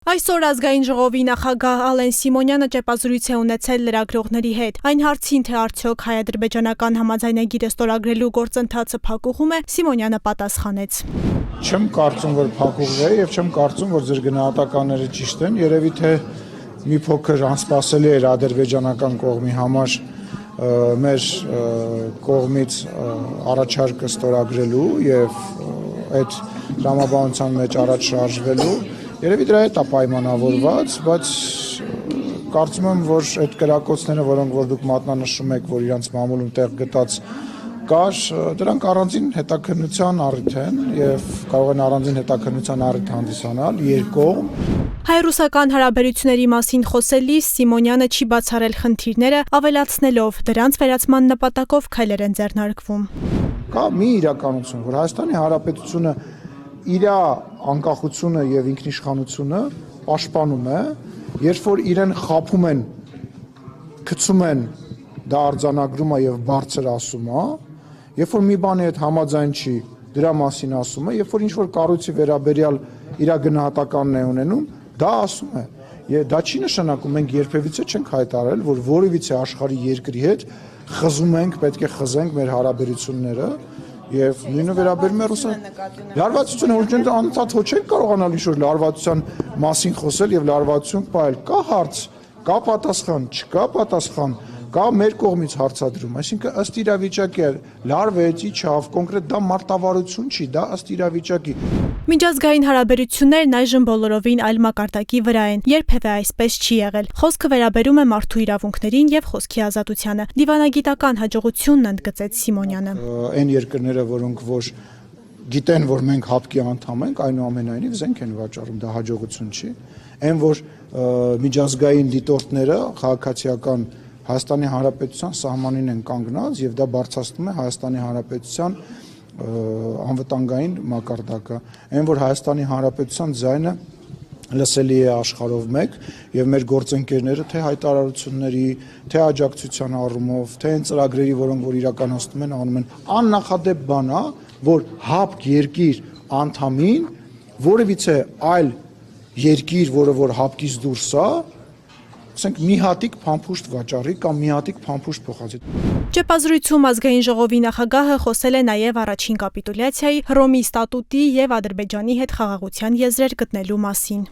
Այսօր ազգային ժողովի նախագահ Ալեն Սիմոնյանը ճեպազրույց է ունեցել լրագրողների հետ։ Այն հարցին, թե արդյոք հայ-ադրբեջանական համաձայնագիրը ստորագրելու գործընթացը փակուղում է, Սիմոնյանը պատասխանեց. Չեմ կարծում, որ փակուղ է եւ չեմ կարծում, որ ձեր գնահատականները ճիշտ են։ Երևի թե մի փոքր անսպասելի էր ադրբեջանական կողմի համար մեր կողմից առաջարկը ստորագրելու եւ այդ դրամաբանության մեջ առաջ շարժվելու Երևի դրա հետ է պայմանավորված, բայց կարծում եմ, որ այդ կրակոցները, որոնք որ դուք մատնանշում եք, որ իրանց մամուլում տեղ գտած կար, դրանք առանձին հետաքննության առիթ են եւ կարող են առանձին հետաքննության առիթ հանդիսանալ երկկողմ։ Հայ-ռուսական հարաբերությունների մասին խոսելիս Սիմոնյանը չի բացառել խնդիրները, ավելացնելով դրանց վերացման նպատակով քայլեր են ձեռնարկվում։ Կա մի իրականություն, որ Հայաստանի Հանրապետությունը իր անկախությունը եւ ինքնիշխանությունը պաշտպանում է, երբ որ իրեն խափում են, գցում են, դա արձանագրում է եւ բարձր ասում է, երբ որ մի բանի հետ համաձայն չի, դրա մասին ասում է, երբ որ ինչ որ կառույցի վերաբերյալ իր գնահատականն է ունենում, դա ասում է։ Եվ դա չի նշանակում մենք երբևիցե չենք հայտարարել, որ որևիցե աշխարհի երկրի հետ խզում ենք, պետք է խզենք մեր հարաբերությունները։ Եվ նույնը վերաբերում է Ռուսաստան։ Լարվածությունը ուրիշ անընդհատ չենք կարողանալ ինչ-որ լարվածության մասին խոսել եւ լարվածություն պահել։ Կա հարց, կա պատասխան, չկա պատասխան, կա մեր կողմից հարցադրում, այսինքն ըստ իրավիճակի լարվեց, իջավ, կոնկրետ դա մարտավարություն չի, դա ըստ իրավիճակի։ Միջազգային հարաբերություններն այժմ բոլորովին այլ մակարդակի վրա են, երբևէ այսպես չի եղել։ Խոսքը վերաբերում է մարդու իրավունքներին եւ խոսքի ազատությանը։ Դիվանագիտական հաջողությունն ընդգծեց Սիմոնյանը։ Այն երկրները, որոնք որ գիտեն, որ մենք ՀԱՊԿ-ի անդամ ենք, այնուամենայնիվ զենք են վաճառում, դա հաջողություն չի։ Այն որ միջազգային դիտորդները քաղաքացիական Հայաստանի Հանրապետության սահմանին են կանգնած եւ դա բարձրացնում է Հայաստանի Հանրապետության անվտանգային մակարդակը։ Այն որ Հայաստանի Հանրապետության ձայնը լսելի է աշխարհով մեկ եւ մեր գործընկերները թե հայտարարությունների, թե աջակցության առումով, թե այն ծրագրերի, որոնք որ իրականացնում են, անում են աննախադեպ բան է, որ ՀԱՊԿ երկիր անդամին որևիցե այլ երկիր, որը որ ՀԱՊԿ-ից դուրս է, ասենք մի հատիկ փամփուշտ վաճառի կամ մի հատիկ փամփուշտ փոխածի։ Ճեպազրույցում ազգային ժողովի նախագահը խոսել է նաև առաջին կապիտուլյացիայի, Հռոմի ստատուտի եւ Ադրբեջանի հետ խաղաղության եզրեր գտնելու մասին։